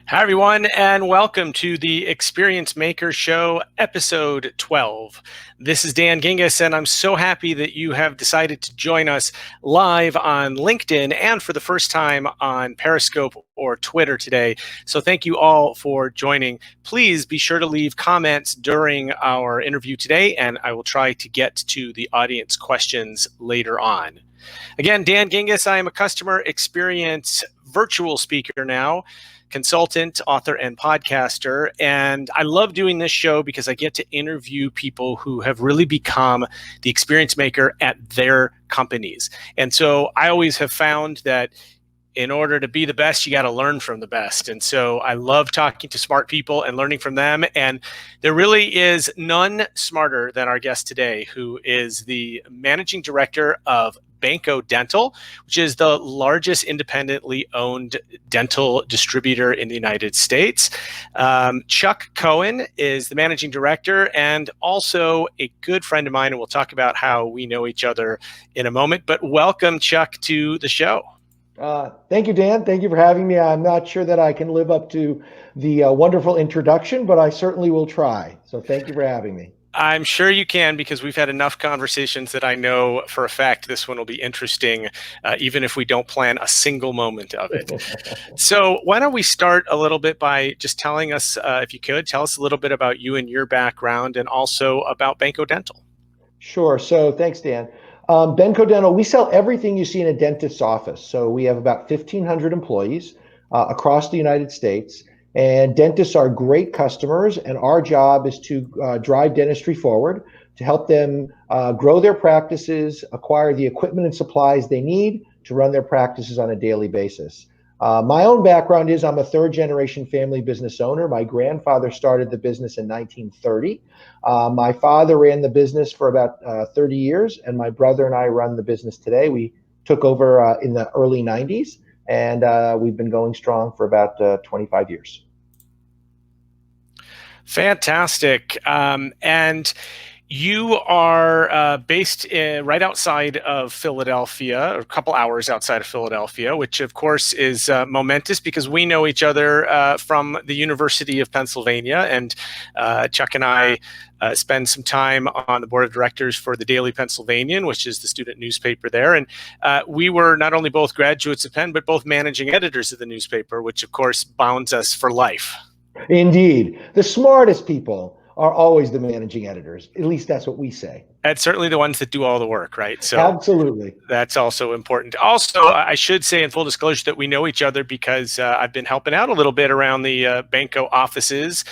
Hi, everyone, and welcome to the Experience Maker Show, episode 12. This is Dan Gingiss, and I'm so happy that you have decided to join us live on LinkedIn and for the first time on Periscope or Twitter today. So thank you all for joining. Please be sure to leave comments during our interview today, and I will try to get to the audience questions later on. Again, Dan Gingiss, I am a customer experience virtual speaker now, consultant, author, and podcaster. And I love doing this show because I get to interview people who have really become the experience maker at their companies. And so I always have found that in order to be the best, you got to learn from the best. And so I love talking to smart people and learning from them. And there really is none smarter than our guest today, who is the managing director of Benco Dental, which is the largest independently owned dental distributor in the United States. Chuck Cohen is the managing director and also a good friend of mine, and we'll talk about how we know each other in a moment. But welcome, Chuck, to the show. Thank you, Dan. Thank you for having me. I'm not sure that I can live up to the wonderful introduction, but I certainly will try. So thank you for having me. I'm sure you can, because we've had enough conversations that I know for a fact this one will be interesting, even if we don't plan a single moment of it. So why don't we start a little bit by just telling us, if you could, tell us a little bit about you and your background and also about Benco Dental. Sure. So thanks, Dan. Benco Dental, we sell everything you see in a dentist's office. So we have about 1,500 employees across the United States. And dentists are great customers, and our job is to drive dentistry forward, to help them grow their practices, acquire the equipment and supplies they need to run their practices on a daily basis. My own background is I'm a third-generation family business owner. My grandfather started the business in 1930. My father ran the business for about 30 years, and my brother and I run the business today. We took over in the early 90s, and we've been going strong for about 25 years. Fantastic. And you are based right outside of Philadelphia, or a couple hours outside of Philadelphia, which of course is momentous because we know each other from the University of Pennsylvania. And Chuck and I spend some time on the board of directors for the Daily Pennsylvanian, which is the student newspaper there. And we were not only both graduates of Penn, but both managing editors of the newspaper, which of course bounds us for life. Indeed. The smartest people are always the managing editors. At least that's what we say. And certainly the ones that do all the work, right? So absolutely. That's also important. Also, I should say in full disclosure that we know each other because I've been helping out a little bit around the Benco offices,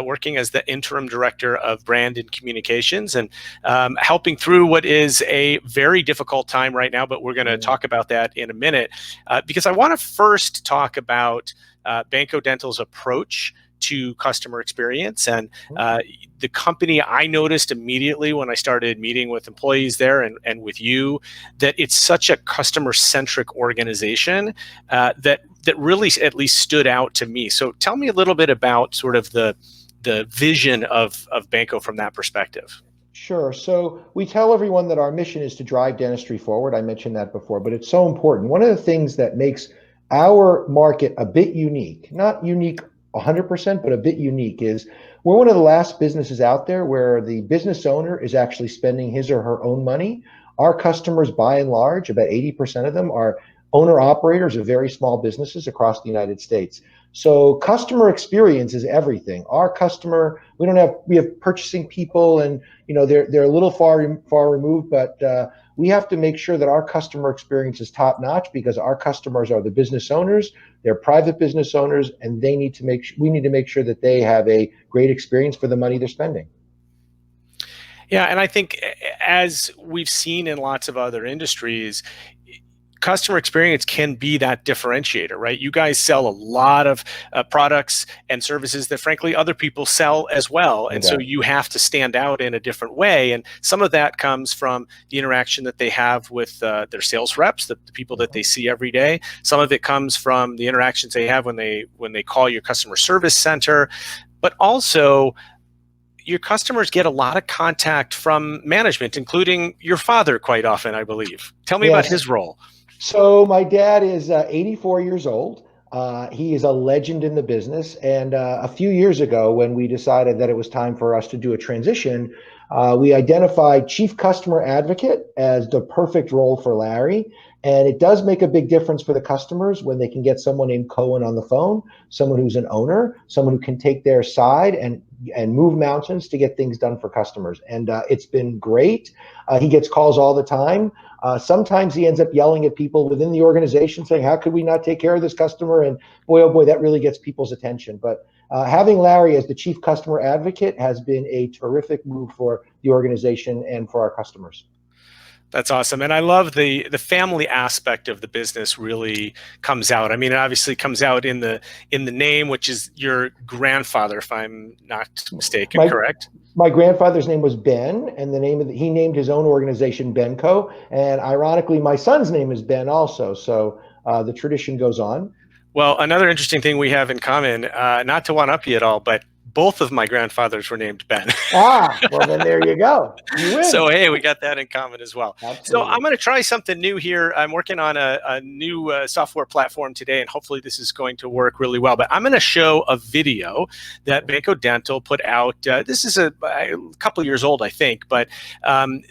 working as the interim director of brand and communications, and helping through what is a very difficult time right now, but we're going to talk about that in a minute, because I want to first talk about Benco Dental's approach to customer experience. And the company, I noticed immediately when I started meeting with employees there and with you, that it's such a customer-centric organization that really at least stood out to me. So tell me a little bit about sort of the vision of Benco from that perspective. Sure. So we tell everyone that our mission is to drive dentistry forward. I mentioned that before, but it's so important. One of the things that makes our market a bit unique, not unique 100%, but a bit unique, is we're one of the last businesses out there where the business owner is actually spending his or her own money. Our customers, by and large, about 80% of them are owner operators of very small businesses across the United States. So customer experience is everything. Our customer, we have purchasing people, and they're a little far removed, but we have to make sure that our customer experience is top notch, because our customers are the business owners, they're private business owners, and we need to make sure that they have a great experience for the money they're spending. Yeah, and I think, as we've seen in lots of other industries, customer experience can be that differentiator, right? You guys sell a lot of products and services that frankly other people sell as well. And so you have to stand out in a different way. And some of that comes from the interaction that they have with their sales reps, the people that they see every day. Some of it comes from the interactions they have when they call your customer service center. But also, your customers get a lot of contact from management, including your father quite often, I believe. Tell me about his role. So my dad is 84 years old. He is a legend in the business. And a few years ago, when we decided that it was time for us to do a transition, we identified Chief Customer Advocate as the perfect role for Larry. And it does make a big difference for the customers when they can get someone named Cohen on the phone, someone who's an owner, someone who can take their side and move mountains to get things done for customers. And it's been great. He gets calls all the time. Sometimes he ends up yelling at people within the organization saying, how could we not take care of this customer? And boy, oh boy, that really gets people's attention. But having Larry as the Chief Customer Advocate has been a terrific move for the organization and for our customers. That's awesome. And I love the family aspect of the business really comes out. I mean, it obviously comes out in the name, which is your grandfather, if I'm not mistaken, correct? My grandfather's name was Ben, and he named his own organization Benco. And ironically, my son's name is Ben also. So the tradition goes on. Well, another interesting thing we have in common, not to one up you at all, but both of my grandfathers were named Ben. Well, then there you go. You win. So, hey, we got that in common as well. Absolutely. So I'm going to try something new here. I'm working on a new software platform today, and hopefully this is going to work really well. But I'm going to show a video that Benco Dental put out. This is a couple years old, I think, but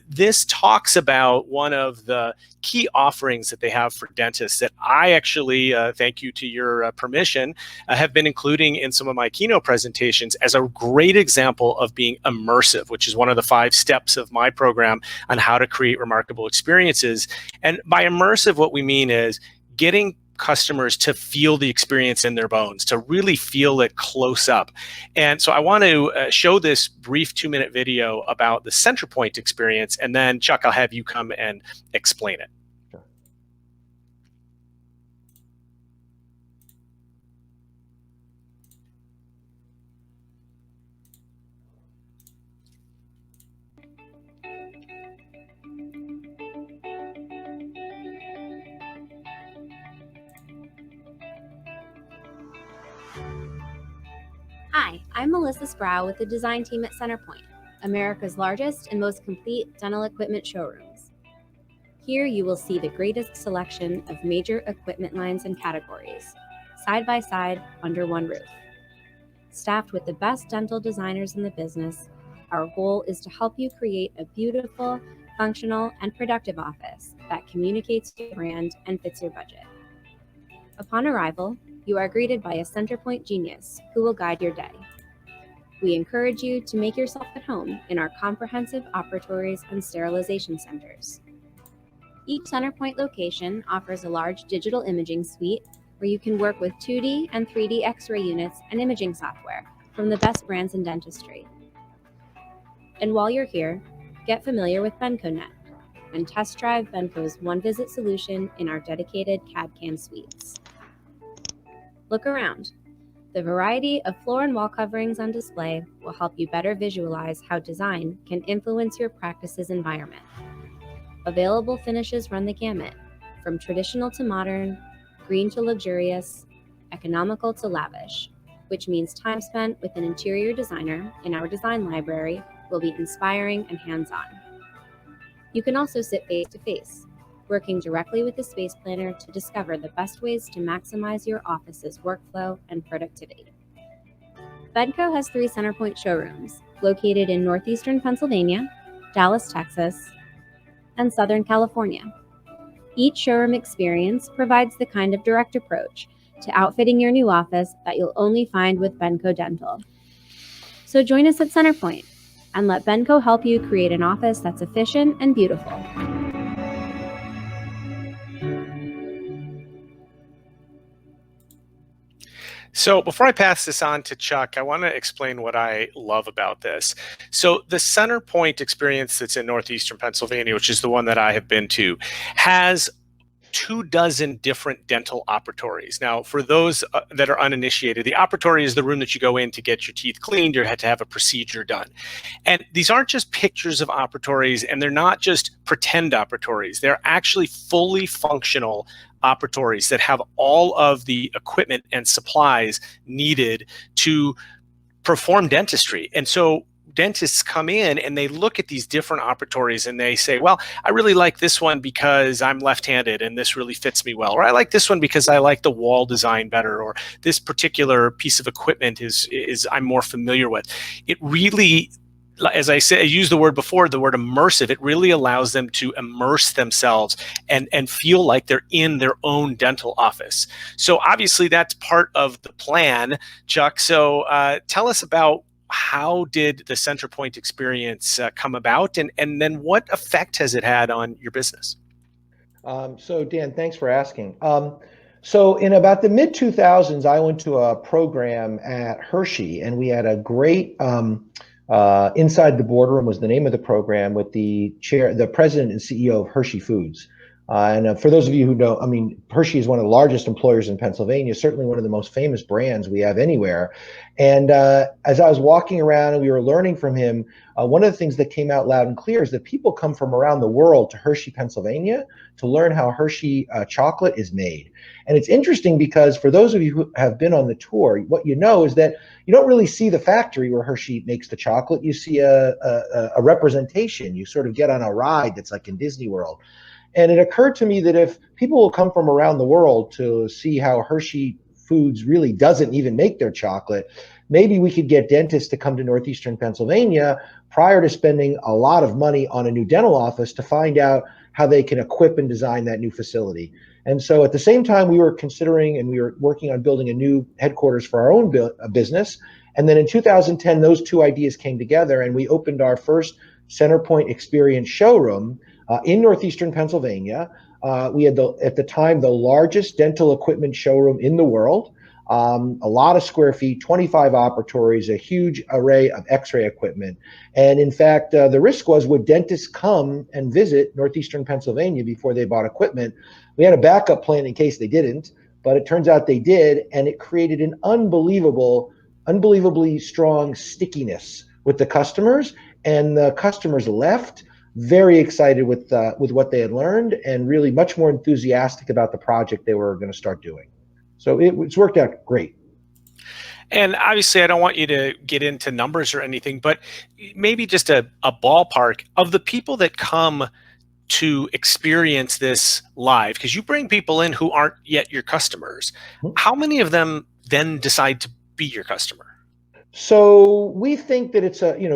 this talks about one of the key offerings that they have for dentists that I actually, thank you to your permission, have been including in some of my keynote presentations as a great example of being immersive, which is one of the 5 steps of my program on how to create remarkable experiences. And by immersive, what we mean is getting customers to feel the experience in their bones, to really feel it close up. And so I want to show this brief 2-minute video about the Centrepointe experience, and then Chuck, I'll have you come and explain it. Sure. Hi, I'm Melissa Sproul with the design team at Centrepointe, America's largest and most complete dental equipment showrooms. Here you will see the greatest selection of major equipment lines and categories, side by side under one roof. Staffed with the best dental designers in the business, our goal is to help you create a beautiful, functional, and productive office that communicates your brand and fits your budget. Upon arrival, you are greeted by a Centrepointe genius who will guide your day. We encourage you to make yourself at home in our comprehensive operatories and sterilization centers. Each Centrepointe location offers a large digital imaging suite where you can work with 2D and 3D X-ray units and imaging software from the best brands in dentistry. And while you're here, get familiar with BencoNet and test drive Benco's one-visit solution in our dedicated CAD/CAM suites. Look around. The variety of floor and wall coverings on display will help you better visualize how design can influence your practice's environment. Available finishes run the gamut, from traditional to modern, green to luxurious, economical to lavish, which means time spent with an interior designer in our design library will be inspiring and hands-on. You can also sit face-to-face, working directly with the space planner to discover the best ways to maximize your office's workflow and productivity. Benco has 3 Centrepointe showrooms located in northeastern Pennsylvania, Dallas, Texas, and Southern California. Each showroom experience provides the kind of direct approach to outfitting your new office that you'll only find with Benco Dental. So join us at Centrepointe and let Benco help you create an office that's efficient and beautiful. So before I pass this on to Chuck, I want to explain what I love about this. So the Centrepointe experience that's in northeastern Pennsylvania, which is the one that I have been to, has 24 different dental operatories. Now, for those that are uninitiated, the operatory is the room that you go in to get your teeth cleaned or to have a procedure done. And these aren't just pictures of operatories, and they're not just pretend operatories. They're actually fully functional operatories that have all of the equipment and supplies needed to perform dentistry. And so dentists come in and they look at these different operatories and they say, well, I really like this one because I'm left-handed and this really fits me well, or I like this one because I like the wall design better, or this particular piece of equipment is I'm more familiar with. It really, as I said, I used the word before, the word immersive. It really allows them to immerse themselves and feel like they're in their own dental office. So obviously that's part of the plan, Chuck. So tell us about how did the Centrepointe experience come about, and then what effect has it had on your business? So Dan, thanks for asking. So in about the mid 2000s, I went to a program at Hershey, and we had a great Inside the Boardroom was the name of the program, with the president and CEO of Hershey Foods. And for those of you who know, I mean, Hershey is one of the largest employers in Pennsylvania, certainly one of the most famous brands we have anywhere. And as I was walking around and we were learning from him, one of the things that came out loud and clear is that people come from around the world to Hershey, Pennsylvania, to learn how Hershey chocolate is made. And it's interesting because for those of you who have been on the tour, what you know is that you don't really see the factory where Hershey makes the chocolate. You see a representation. You sort of get on a ride that's like in Disney World. And it occurred to me that if people will come from around the world to see how Hershey Foods really doesn't even make their chocolate, maybe we could get dentists to come to Northeastern Pennsylvania prior to spending a lot of money on a new dental office to find out how they can equip and design that new facility. And so at the same time, we were considering and we were working on building a new headquarters for our own business. And then in 2010, those two ideas came together and we opened our first Centrepointe Experience showroom in Northeastern Pennsylvania. We had, at the time, the largest dental equipment showroom in the world, a lot of square feet, 25 operatories, a huge array of x-ray equipment. And in fact, the risk was, would dentists come and visit Northeastern Pennsylvania before they bought equipment? We had a backup plan in case they didn't, but it turns out they did, and it created an unbelievably strong stickiness with the customers, and the customers left very excited with what they had learned and really much more enthusiastic about the project they were going to start doing. So it's worked out great. And obviously, I don't want you to get into numbers or anything, but maybe just a ballpark of the people that come to experience this live, because you bring people in who aren't yet your customers. How many of them then decide to be your customer? So we think that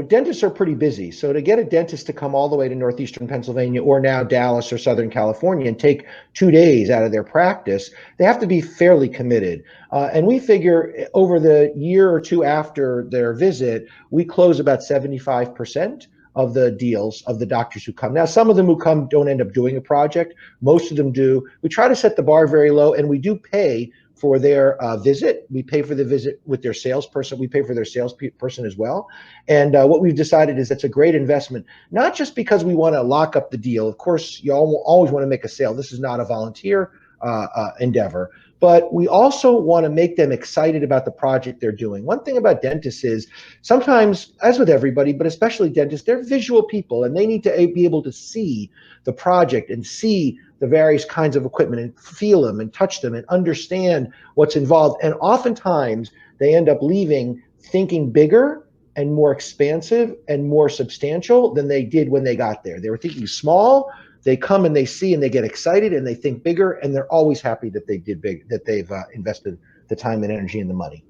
dentists are pretty busy. So to get a dentist to come all the way to Northeastern Pennsylvania or now Dallas or Southern California and take 2 days out of their practice, they have to be fairly committed. And we figure over the year or two after their visit, we close about 75% of the deals of the doctors who come. Now, some of them who come don't end up doing a project. Most of them do. We try to set the bar very low, and we do pay for their visit. We pay for the visit with their salesperson. We pay for their salesperson as well. And what we've decided is it's a great investment, not just because we want to lock up the deal. Of course, you always want to make a sale. This is not a volunteer endeavor. But we also want to make them excited about the project they're doing. One thing about dentists is sometimes, as with everybody, but especially dentists, they're visual people, and they need to be able to see the project and see the various kinds of equipment and feel them and touch them and understand what's involved. And oftentimes they end up leaving thinking bigger and more expansive and more substantial than they did when they got there. They were thinking small. They come and they see and they get excited and they think bigger, and they're always happy that they did big, that they've invested the time and energy and the money.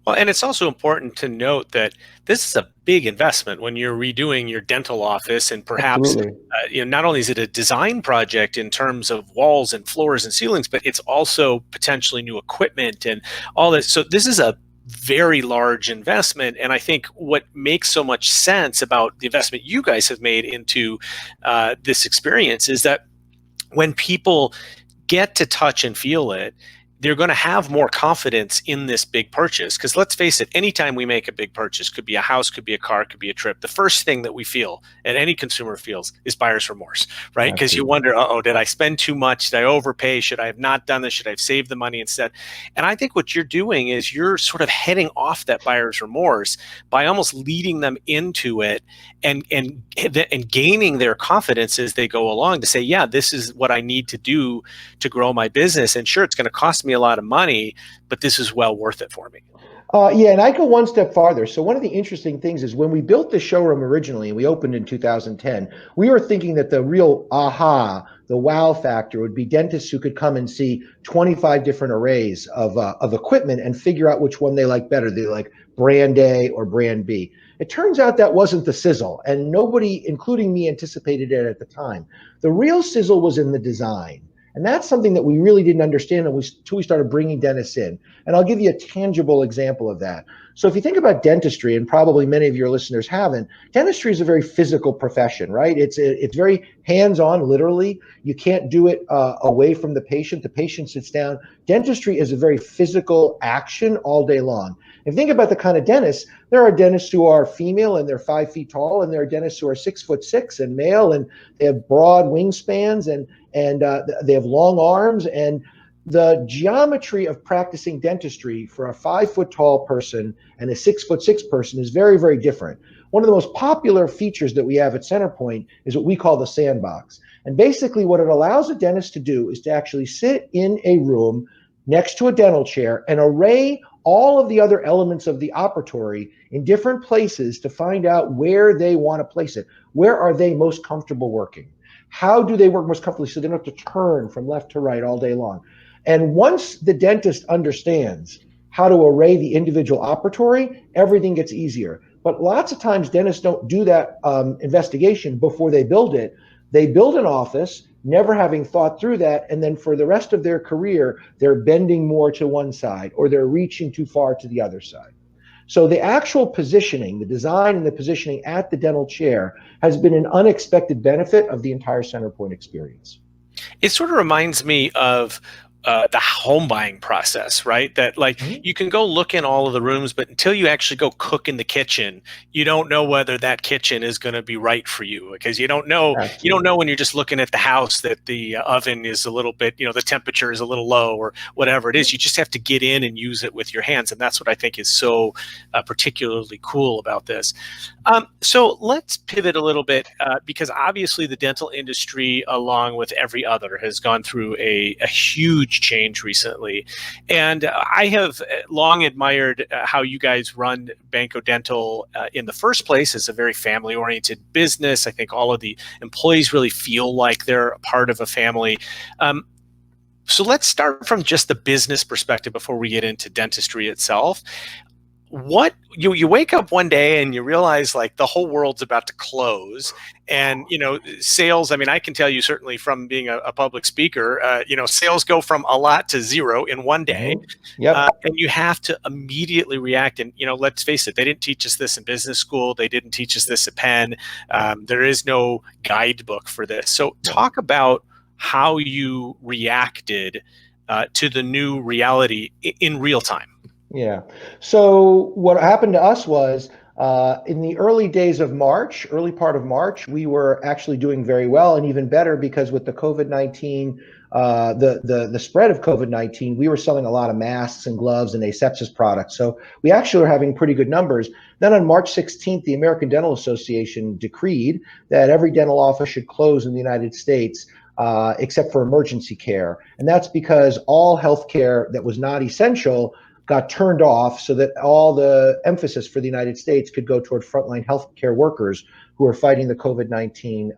Well, and it's also important to note that this is a big investment when you're redoing your dental office, and perhaps not only is it a design project in terms of walls and floors and ceilings, but it's also potentially new equipment and all this. So this is a very large investment, and I think what makes so much sense about the investment you guys have made into this experience is that when people get to touch and feel it, they're going to have more confidence in this big purchase. Because let's face it, anytime we make a big purchase, could be a house, could be a car, could be a trip, the first thing that we feel, and any consumer feels, is buyer's remorse, right? Because you wonder, did I spend too much? Did I overpay? Should I have not done this? Should I have saved the money instead? And I think what you're doing is you're sort of heading off that buyer's remorse by almost leading them into it and gaining their confidence as they go along to say, yeah, this is what I need to do to grow my business. And sure, it's going to cost me a lot of money, but this is well worth it for me. Yeah, and I go one step farther. So one of the interesting things is when we built the showroom originally and we opened in 2010, we were thinking that the real the wow factor would be dentists who could come and see 25 different arrays of equipment and figure out which one they like better. They like brand A or brand B. It turns out that wasn't the sizzle, and nobody, including me, anticipated it at the time. The real sizzle was in the design. And that's something that we really didn't understand until we started bringing dentists in. And I'll give you a tangible example of that. So if you think about dentistry, and probably many of your listeners haven't, dentistry is a very physical profession, right? It's very hands-on, literally. You can't do it away from the patient. The patient sits down. Dentistry is a very physical action all day long. If you think about the kind of dentists, there are dentists who are female and they're 5 feet tall, and there are dentists who are 6'6" and male, and they have broad wingspans and they have long arms, and the geometry of practicing dentistry for a 5 foot tall person and a 6'6" person is very, very different. One of the most popular features that we have at Centerpointe is what we call the sandbox. And basically what it allows a dentist to do is to actually sit in a room next to a dental chair and array all of the other elements of the operatory in different places to find out where they want to place it. Where are they most comfortable working? How do they work most comfortably so they don't have to turn from left to right all day long? And once the dentist understands how to array the individual operatory, everything gets easier. But lots of times dentists don't do that investigation before they build it. They build an office, never having thought through that, and then for the rest of their career, they're bending more to one side or they're reaching too far to the other side. So the actual positioning, the design and the positioning at the dental chair has been an unexpected benefit of the entire Centerpointe experience. It sort of reminds me of the home buying process, right? That like you can go look in all of the rooms, but until you actually go cook in the kitchen, you don't know whether that kitchen is going to be right for you, because you don't know when you're just looking at the house that the oven is a little bit, the temperature is a little low or whatever it is. You just have to get in and use it with your hands, and that's what I think is so particularly cool about this. So let's pivot a little bit because obviously the dental industry, along with every other, has gone through a huge change recently. And I have long admired how you guys run Benco Dental in the first place as a very family-oriented business. I think all of the employees really feel like they're a part of a family. So let's start from just the business perspective before we get into dentistry itself. What you wake up one day and you realize like the whole world's about to close, and sales, I mean, I can tell you certainly from being a public speaker, sales go from a lot to zero in one day. Yep. And you have to immediately react. And let's face it, they didn't teach us this in business school, they didn't teach us this at Penn. There is no guidebook for this. So talk about how you reacted to the new reality in real time. Yeah. So what happened to us was in the early days of March, early part of March, we were actually doing very well, and even better because with the COVID-19, the spread of COVID-19, we were selling a lot of masks and gloves and asepsis products. So we actually were having pretty good numbers. Then on March 16th, the American Dental Association decreed that every dental office should close in the United States except for emergency care. And that's because all healthcare that was not essential got turned off so that all the emphasis for the United States could go toward frontline healthcare workers who are fighting the COVID-19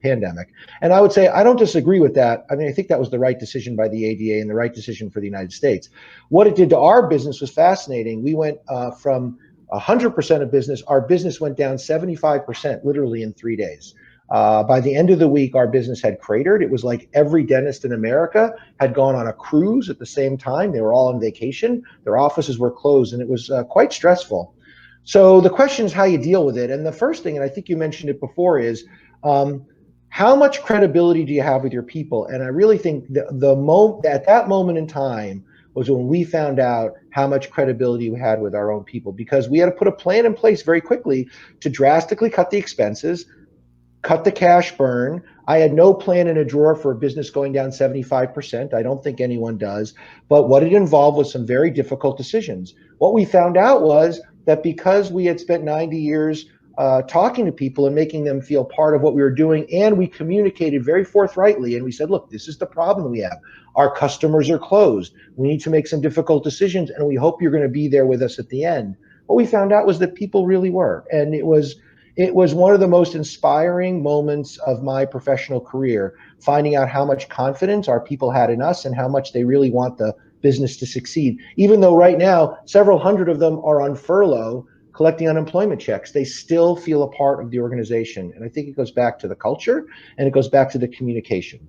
pandemic. And I would say, I don't disagree with that. I mean, I think that was the right decision by the ADA and the right decision for the United States. What it did to our business was fascinating. We went from 100% of business, our business went down 75% literally in 3 days. By the end of the week, our business had cratered. It was like every dentist in America had gone on a cruise at the same time. They were all on vacation. Their offices were closed, and it was quite stressful. So the question is how you deal with it. And the first thing, and I think you mentioned it before, is how much credibility do you have with your people? And I really think at that moment in time was when we found out how much credibility we had with our own people, because we had to put a plan in place very quickly to drastically cut the expenses, cut the cash burn. I had no plan in a drawer for a business going down 75%. I don't think anyone does. But what it involved was some very difficult decisions. What we found out was that because we had spent 90 years talking to people and making them feel part of what we were doing. And we communicated very forthrightly. And we said, look, this is the problem we have. Our customers are closed. We need to make some difficult decisions, and we hope you're going to be there with us at the end. What we found out was that people really were. And it was one of the most inspiring moments of my professional career, finding out how much confidence our people had in us and how much they really want the business to succeed. Even though right now, several hundred of them are on furlough collecting unemployment checks, they still feel a part of the organization. And I think it goes back to the culture, and it goes back to the communication.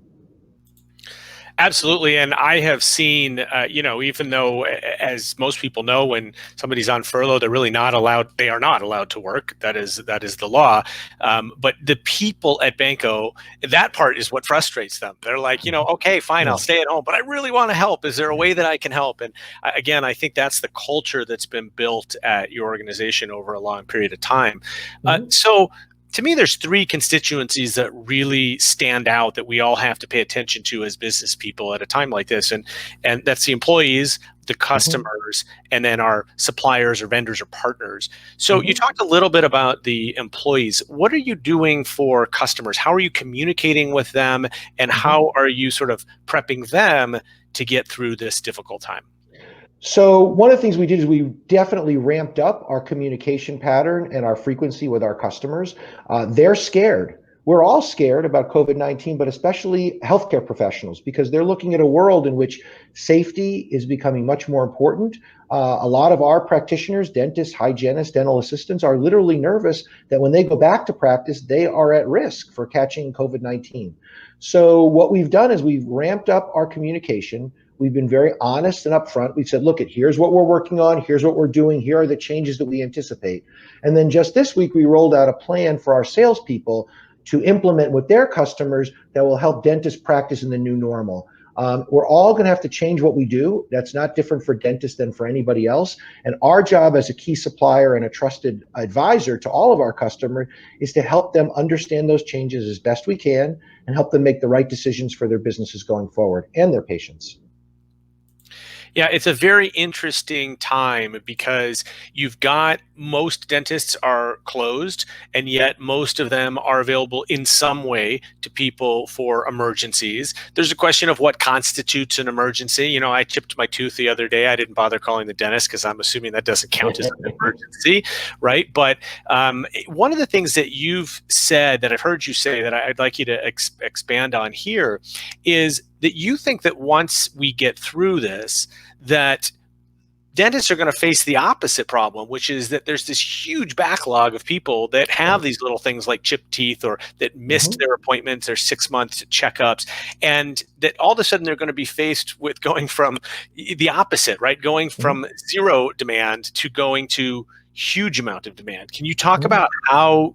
Absolutely. And I have seen, even though, as most people know, when somebody's on furlough, they're really not allowed, they are not allowed to work. That is the law. But the people at Benco, that part is what frustrates them. They're like, okay, fine, I'll stay at home, but I really want to help. Is there a way that I can help? And again, I think that's the culture that's been built at your organization over a long period of time. So to me, there's three constituencies that really stand out that we all have to pay attention to as business people at a time like this. And that's the employees, the customers, and then our suppliers or vendors or partners. So you talked a little bit about the employees. What are you doing for customers? How are you communicating with them? And how are you sort of prepping them to get through this difficult time? So one of the things we did is we definitely ramped up our communication pattern and our frequency with our customers. They're scared. We're all scared about COVID-19, but especially healthcare professionals, because they're looking at a world in which safety is becoming much more important. A lot of our practitioners, dentists, hygienists, dental assistants, are literally nervous that when they go back to practice, they are at risk for catching COVID-19. So what we've done is we've ramped up our communication. We've been very honest and upfront. We've said, look, here's what we're working on. Here's what we're doing. Here are the changes that we anticipate. And then just this week, we rolled out a plan for our salespeople to implement with their customers that will help dentists practice in the new normal. We're all going to have to change what we do. That's not different for dentists than for anybody else. And our job as a key supplier and a trusted advisor to all of our customers is to help them understand those changes as best we can and help them make the right decisions for their businesses going forward and their patients. Yeah, it's a very interesting time because you've got most dentists are closed, and yet most of them are available in some way to people for emergencies. There's a question of what constitutes an emergency. I chipped my tooth the other day. I didn't bother calling the dentist because I'm assuming that doesn't count as an emergency, right? But one of the things that you've said that I've heard you say that I'd like you to expand on here is that you think that once we get through this, that dentists are going to face the opposite problem, which is that there's this huge backlog of people that have these little things like chipped teeth or that missed their appointments, their 6-month checkups, and that all of a sudden they're going to be faced with going from the opposite, right? Going from zero demand to going to huge amount of demand. Can you talk about how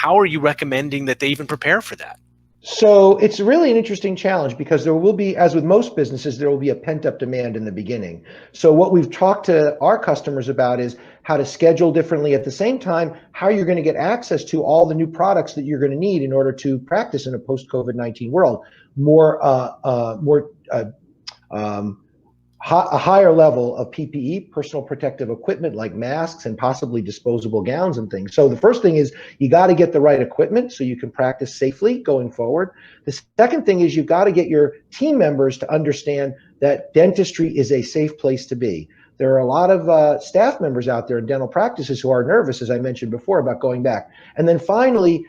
are you recommending that they even prepare for that? So it's really an interesting challenge because there will be, as with most businesses, there will be a pent-up demand in the beginning. So what we've talked to our customers about is how to schedule differently. At the same time, how you're going to get access to all the new products that you're going to need in order to practice in a post-COVID-19 world. A higher level of PPE, personal protective equipment like masks and possibly disposable gowns and things. So the first thing is you got to get the right equipment so you can practice safely going forward. The second thing is you've got to get your team members to understand that dentistry is a safe place to be. There are a lot of staff members out there in dental practices who are nervous, as I mentioned before, about going back. And then finally,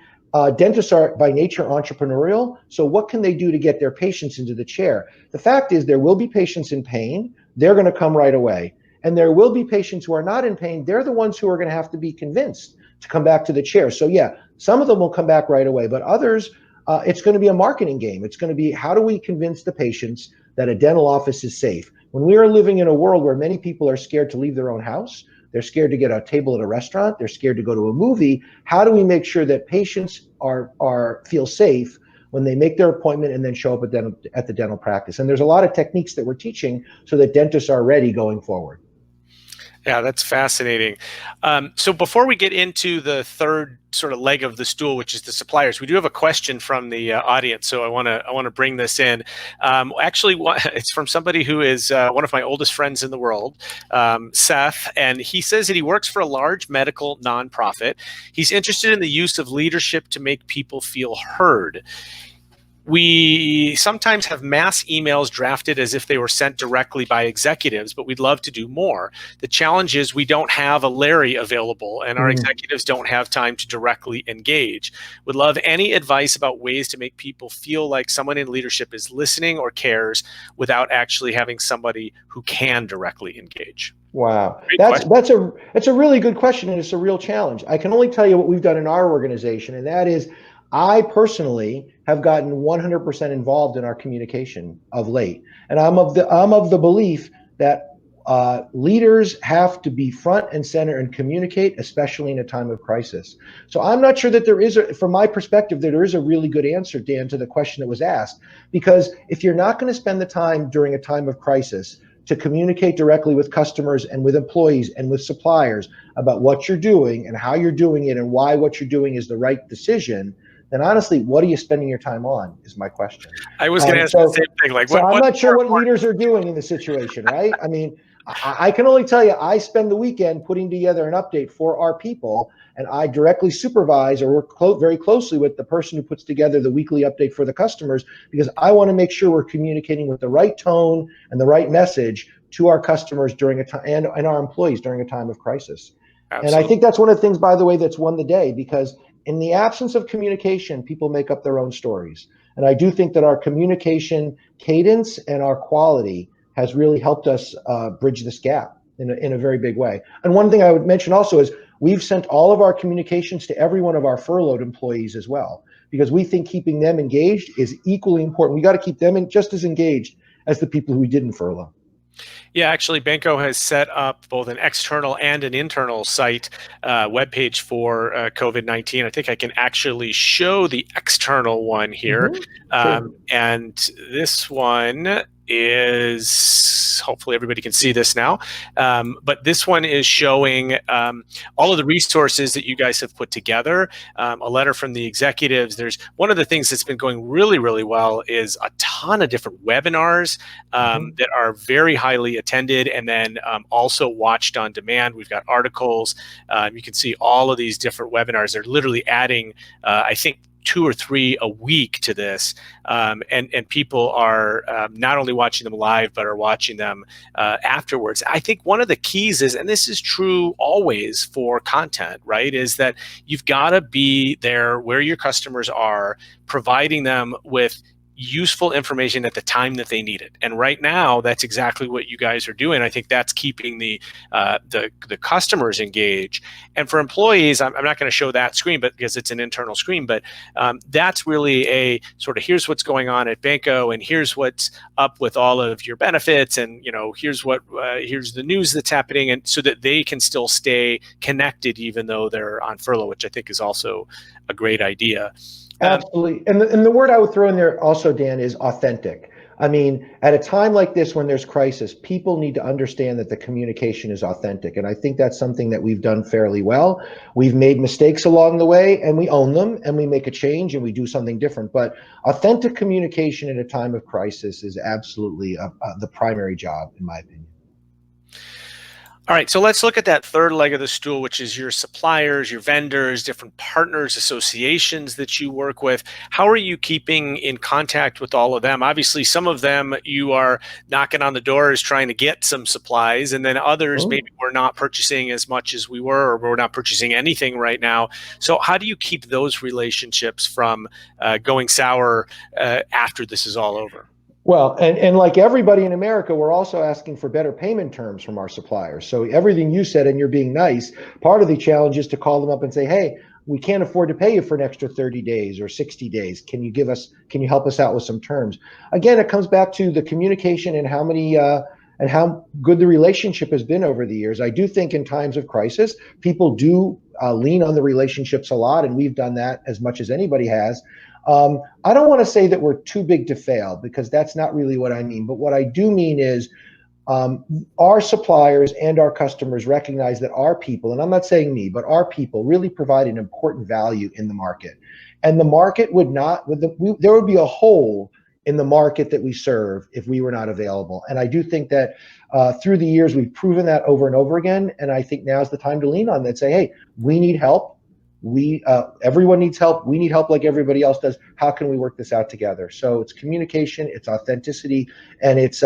dentists are by nature entrepreneurial. So what can they do to get their patients into the chair? The fact is there will be patients in pain. They're going to come right away. And there will be patients who are not in pain. They're the ones who are going to have to be convinced to come back to the chair. So yeah, some of them will come back right away, but others, it's going to be a marketing game. It's going to be, how do we convince the patients that a dental office is safe? When we are living in a world where many people are scared to leave their own house, they're scared to get a table at a restaurant, they're scared to go to a movie, how do we make sure that patients feel safe when they make their appointment and then show up at the dental practice? And there's a lot of techniques that we're teaching so that dentists are ready going forward. Yeah, that's fascinating. So before we get into the third sort of leg of the stool, which is the suppliers, we do have a question from the audience. So I want to bring this in. Actually, it's from somebody who is one of my oldest friends in the world, Seth, and he says that he works for a large medical nonprofit. He's interested in the use of leadership to make people feel heard. We sometimes have mass emails drafted as if they were sent directly by executives, but we'd love to do more. The challenge is we don't have a Larry available, and our executives don't have time to directly engage. Would love any advice about ways to make people feel like someone in leadership is listening or cares without actually having somebody who can directly engage. Wow, Great that's question. that's a really good question, and it's a real challenge. I can only tell you what we've done in our organization, and that is, I personally have gotten 100% involved in our communication of late, and I'm of the belief that leaders have to be front and center and communicate, especially in a time of crisis. So I'm not sure that there is, from my perspective, that there is a really good answer, Dan, to the question that was asked, because if you're not going to spend the time during a time of crisis to communicate directly with customers and with employees and with suppliers about what you're doing and how you're doing it and why what you're doing is the right decision, then honestly, what are you spending your time on is my question. I was going to ask the So, same thing. Like, so I'm what's not sure more what important? leaders are doing in the situation, right? I mean, I can only tell you, I spend the weekend putting together an update for our people, and I directly supervise or work very closely with the person who puts together the weekly update for the customers, because I want to make sure we're communicating with the right tone and the right message to our customers during a time, and our employees during a time of crisis. And I Absolutely. think that's one of the things, by the way, that's won the day, because in the absence of communication, people make up their own stories. And I do think that our communication cadence and our quality has really helped us bridge this gap in a very big way. And one thing I would mention also is we've sent all of our communications to every one of our furloughed employees as well, because we think keeping them engaged is equally important. We got to keep them just as engaged as the people who we didn't furlough. Yeah, actually, Benco has set up both an external and an internal site webpage for COVID-19. I think I can actually show the external one here. Sure. And this one is, hopefully everybody can see this now, but this one is showing all of the resources that you guys have put together, a letter from the executives. There's one of the things that's been going really, really well is a ton of different webinars that are very highly attended, and then also watched on demand. We've got articles. You can see all of these different webinars. They're literally adding, I think, 2 or 3 a week to this, and people are not only watching them live, but are watching them afterwards. I think one of the keys is, and this is true always for content, right, is that you've got to be there where your customers are, providing them with useful information at the time that they need it. And right now, that's exactly what you guys are doing. I think that's keeping the customers engaged. And for employees, I'm not going to show that screen, but because it's an internal screen, but that's really a sort of, here's what's going on at Benco, and here's what's up with all of your benefits, and here's the news that's happening, and so that they can still stay connected even though they're on furlough, which I think is also a great idea. Absolutely. And the word I would throw in there also, Dan, is authentic. I mean, at a time like this when there's crisis, people need to understand that the communication is authentic. And I think that's something that we've done fairly well. We've made mistakes along the way, and we own them, and we make a change, and we do something different. But authentic communication in a time of crisis is absolutely the primary job, in my opinion. All right, so let's look at that third leg of the stool, which is your suppliers, your vendors, different partners, associations that you work with. How are you keeping in contact with all of them? Obviously, some of them you are knocking on the doors trying to get some supplies, and then others maybe we're not purchasing as much as we were, or we're not purchasing anything right now. So how do you keep those relationships from going sour after this is all over? Well, and like everybody in America, we're also asking for better payment terms from our suppliers. So everything you said, and you're being nice, part of the challenge is to call them up and say, hey, we can't afford to pay you for an extra 30 days or 60 days. Can you help us out with some terms? Again, it comes back to the communication and how good the relationship has been over the years. I do think in times of crisis, people do lean on the relationships a lot, and we've done that as much as anybody has. I don't want to say that we're too big to fail, because that's not really what I mean. But what I do mean is our suppliers and our customers recognize that our people, and I'm not saying me, but our people really provide an important value in the market. And the market would not, there would be a hole in the market that we serve if we were not available. And I do think that through the years, we've proven that over and over again. And I think now's the time to lean on that and say, hey, we need help. Everyone needs help. We need help like everybody else does. How can we work this out together? So it's communication, it's authenticity, and it's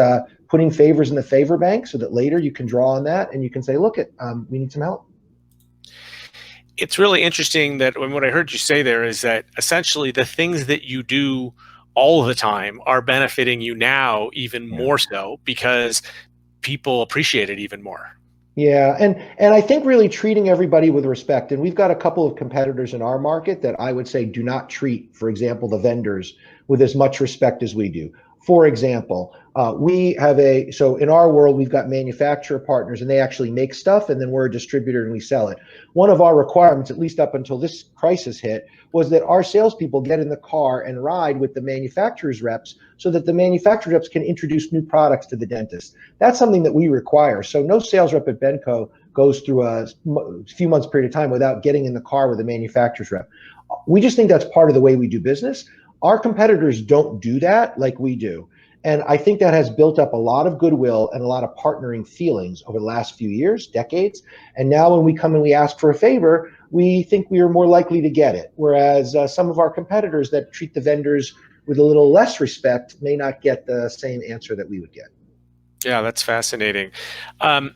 putting favors in the favor bank so that later you can draw on that and you can say, look, we need some help. It's really interesting that what I heard you say there is that essentially the things that you do all the time are benefiting you now even more so because people appreciate it even more. Yeah, and I think really treating everybody with respect. And we've got a couple of competitors in our market that I would say do not treat, for example, the vendors with as much respect as we do. For example, so in our world, we've got manufacturer partners and they actually make stuff and then we're a distributor and we sell it. One of our requirements, at least up until this crisis hit, was that our salespeople get in the car and ride with the manufacturer's reps so that the manufacturer's reps can introduce new products to the dentist. That's something that we require. So no sales rep at Benco goes through a few months period of time without getting in the car with a manufacturer's rep. We just think that's part of the way we do business. Our competitors don't do that like we do. And I think that has built up a lot of goodwill and a lot of partnering feelings over the last few years, decades. And now when we come and we ask for a favor, we think we are more likely to get it. Whereas some of our competitors that treat the vendors with a little less respect may not get the same answer that we would get. Yeah, that's fascinating.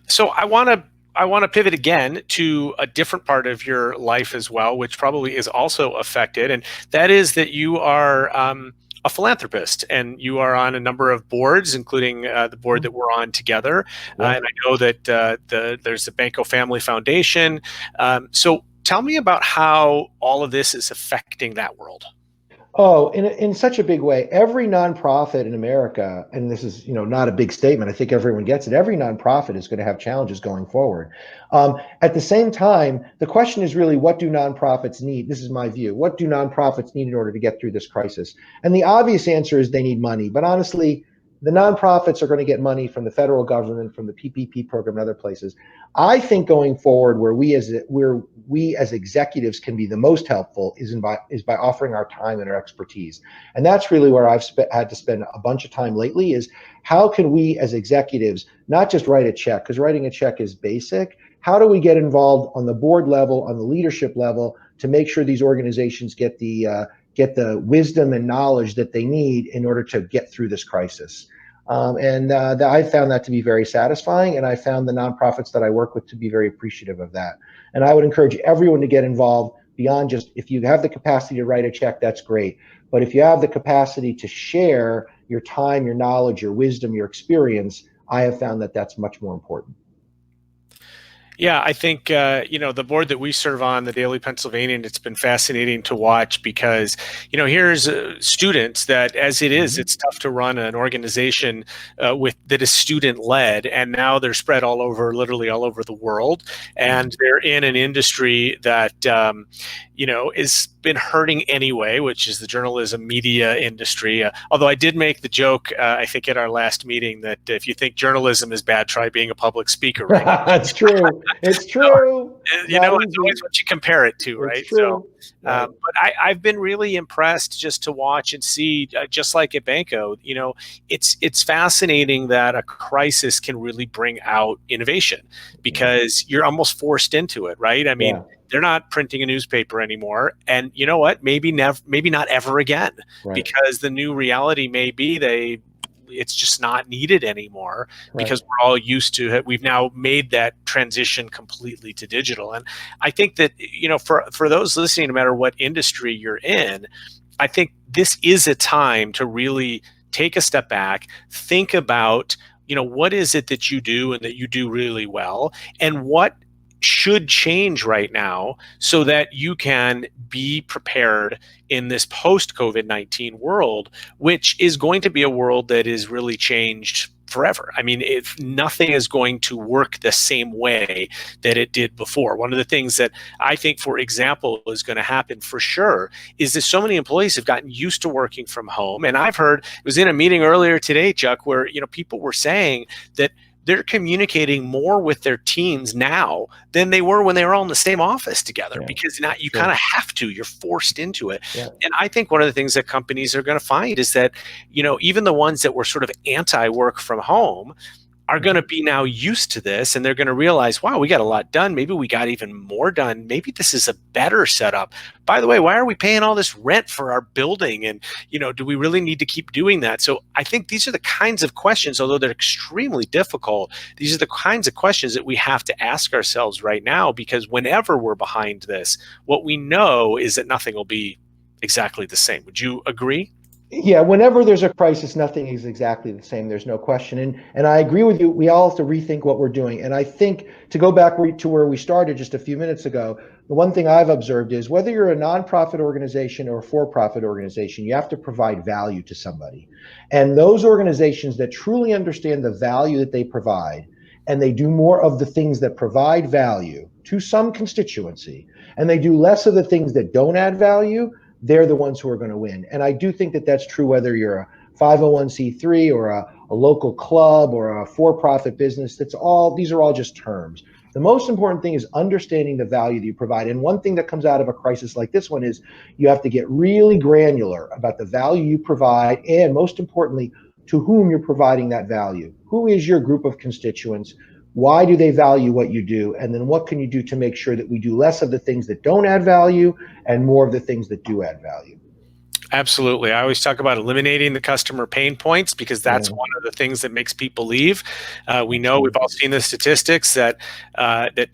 So I want to pivot again to a different part of your life as well, which probably is also affected, and that is that you are a philanthropist, and you are on a number of boards, including the board that we're on together. And I know that there's the Benco Family Foundation. So tell me about how all of this is affecting that world. Oh, in such a big way. Every nonprofit in America, and this is not a big statement, I think everyone gets it, every nonprofit is going to have challenges going forward. At the same time, the question is really, what do nonprofits need? This is my view. What do nonprofits need in order to get through this crisis? And the obvious answer is they need money. But honestly, the nonprofits are going to get money from the federal government, from the PPP program, and other places. I think going forward, where we as executives can be the most helpful is by offering our time and our expertise. And that's really where I've had to spend a bunch of time lately, is how can we as executives not just write a check, because writing a check is basic. How do we get involved on the board level, on the leadership level, to make sure these organizations get the wisdom and knowledge that they need in order to get through this crisis? I found that to be very satisfying, and I found the nonprofits that I work with to be very appreciative of that. And I would encourage everyone to get involved beyond just, if you have the capacity to write a check, that's great. But if you have the capacity to share your time, your knowledge, your wisdom, your experience, I have found that that's much more important. Yeah, I think, the board that we serve on, the Daily Pennsylvanian, it's been fascinating to watch because, here's students that, as it is, it's tough to run an organization that is student-led, and now they're spread literally all over the world, and they're in an industry that, is been hurting anyway, which is the journalism media industry. Although I did make the joke, I think at our last meeting, that if you think journalism is bad, try being a public speaker. Right? That's true. It's true. It's always what you compare it to, right? It's true. But I've been really impressed just to watch and see, just like at Benco, it's fascinating that a crisis can really bring out innovation because you're almost forced into it, right? I mean, they're not printing a newspaper anymore, and you know what? Maybe not ever again, because the new reality may be it's just not needed anymore because we're all used to it. We've now made that transition completely to digital. And I think that, for those listening, no matter what industry you're in, I think this is a time to really take a step back, think about, what is it that you do and that you do really well, and what should change right now so that you can be prepared in this post-COVID-19 world, which is going to be a world that is really changed forever. I mean, if nothing is going to work the same way that it did before. One of the things that I think, for example, is going to happen for sure is that so many employees have gotten used to working from home. And I've heard, it was in a meeting earlier today, Chuck, where people were saying that they're communicating more with their teams now than they were when they were all in the same office together, because now you kind of have to, you're forced into it. And I think one of the things that companies are going to find is that, even the ones that were sort of anti-work from home are going to be now used to this, and they're going to realize, wow, we got a lot done. Maybe we got even more done. Maybe this is a better setup. By the way, why are we paying all this rent for our building? And, do we really need to keep doing that? So I think these are the kinds of questions, although they're extremely difficult, these are the kinds of questions that we have to ask ourselves right now, because whenever we're behind this, what we know is that nothing will be exactly the same. Would you agree? Yeah, whenever there's a crisis, nothing is exactly the same. There's no question. And I agree with you. We all have to rethink what we're doing. And I think, to go back to where we started just a few minutes ago, the one thing I've observed is, whether you're a nonprofit organization or a for-profit organization, you have to provide value to somebody. And those organizations that truly understand the value that they provide, and they do more of the things that provide value to some constituency, and they do less of the things that don't add value, they're the ones who are going to win. And I do think that that's true whether you're a 501c3 or a local club or a for-profit business. These are all just terms. The most important thing is understanding the value that you provide. And one thing that comes out of a crisis like this one is, you have to get really granular about the value you provide, and most importantly, to whom you're providing that value. Who is your group of constituents? Why do they value what you do? And then what can you do to make sure that we do less of the things that don't add value and more of the things that do add value? Absolutely. I always talk about eliminating the customer pain points, because that's one of the things that makes people leave. We know, we've all seen the statistics that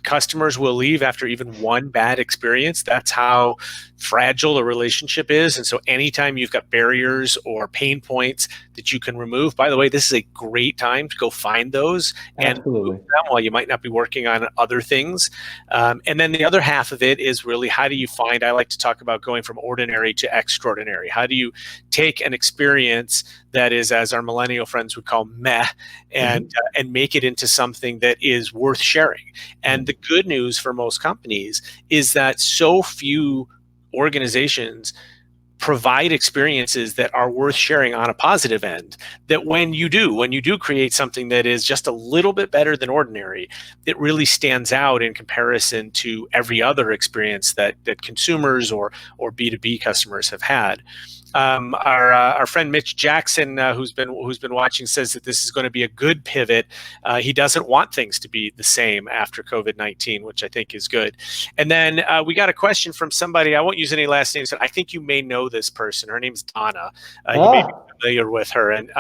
customers will leave after even one bad experience. That's how fragile a relationship is. And so anytime you've got barriers or pain points that you can remove, by the way, this is a great time to go find those and remove them while you might not be working on other things. And then the other half of it is really, how do you find, I like to talk about going from ordinary to extraordinary. How do you take an experience that is, as our millennial friends would call, meh, and make it into something that is worth sharing? And the good news for most companies is that so few organizations provide experiences that are worth sharing on a positive end, that when you do create something that is just a little bit better than ordinary, it really stands out in comparison to every other experience that consumers or B2B customers have had. Our friend Mitch Jackson, who's been watching, says that this is going to be a good pivot. He doesn't want things to be the same after COVID-19, which I think is good. And then we got a question from somebody. I won't use any last names, but I think you may know this person. Her name's Donna. You may be familiar with her. And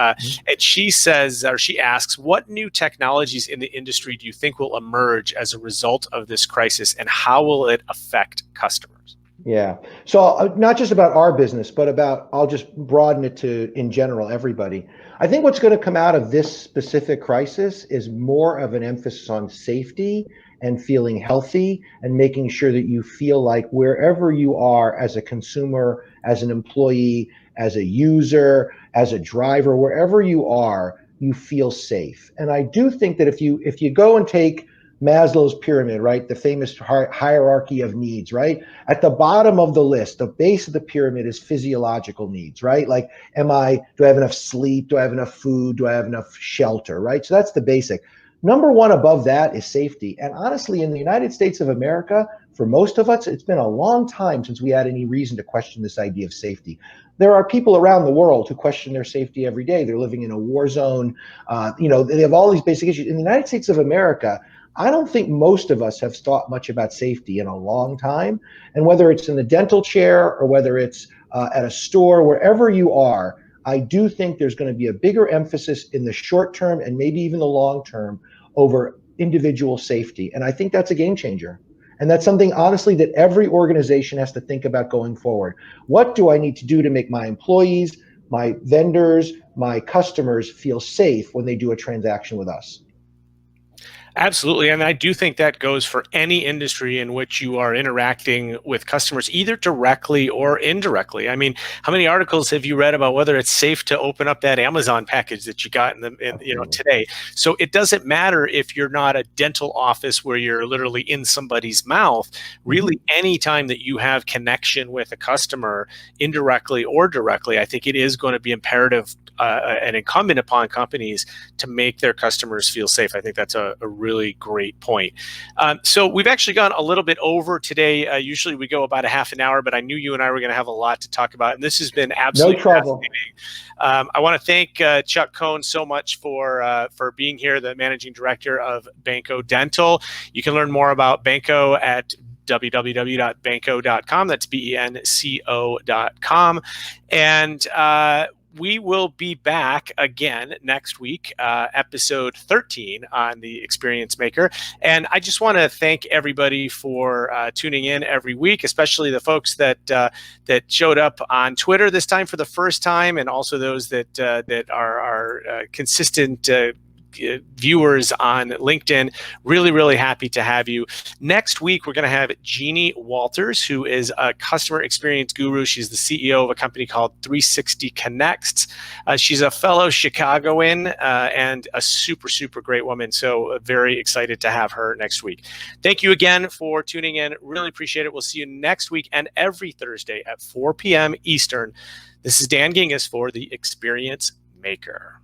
she says, or she asks, what new technologies in the industry do you think will emerge as a result of this crisis, and how will it affect customers? Yeah. So not just about our business, but I'll just broaden it to, in general, everybody. I think what's going to come out of this specific crisis is more of an emphasis on safety and feeling healthy, and making sure that you feel like wherever you are, as a consumer, as an employee, as a user, as a driver, wherever you are, you feel safe. And I do think that if you go and take Maslow's pyramid, right? The famous hierarchy of needs, right? At the bottom of the list, the base of the pyramid is physiological needs, right? Like, do I have enough sleep? Do I have enough food? Do I have enough shelter, right? So that's the basic. Number one above that is safety. And honestly, in the United States of America, for most of us, it's been a long time since we had any reason to question this idea of safety. There are people around the world who question their safety every day. They're living in a war zone. They have all these basic issues. In the United States of America, I don't think most of us have thought much about safety in a long time. And whether it's in the dental chair or whether it's at a store, wherever you are, I do think there's going to be a bigger emphasis in the short term, and maybe even the long term, over individual safety. And I think that's a game changer. And that's something, honestly, that every organization has to think about going forward. What do I need to do to make my employees, my vendors, my customers feel safe when they do a transaction with us? Absolutely. And I do think that goes for any industry in which you are interacting with customers, either directly or indirectly. I mean, how many articles have you read about whether it's safe to open up that Amazon package that you got Absolutely. today? So it doesn't matter if you're not a dental office where you're literally in somebody's mouth. Really, any time that you have connection with a customer, indirectly or directly, I think it is going to be imperative and incumbent upon companies to make their customers feel safe. I think that's a really great point. So we've actually gone a little bit over today. Usually we go about a half an hour, but I knew you and I were going to have a lot to talk about, and this has been absolutely No trouble. fascinating. I want to thank Chuck Cohen so much for being here, the managing director of Benco Dental. You can learn more about Benco at www.benco.com. That's benco.com. And we will be back again next week, episode 13 on the Experience Maker. And I just want to thank everybody for tuning in every week, especially the folks that showed up on Twitter this time for the first time, and also those that are consistent viewers on LinkedIn. Really, really happy to have you. Next week, we're going to have Jeannie Walters, who is a customer experience guru. She's the CEO of a company called 360 Connects. She's a fellow Chicagoan and a super, super great woman. So very excited to have her next week. Thank you again for tuning in. Really appreciate it. We'll see you next week and every Thursday at 4 p.m. Eastern. This is Dan Gingiss for the Experience Maker.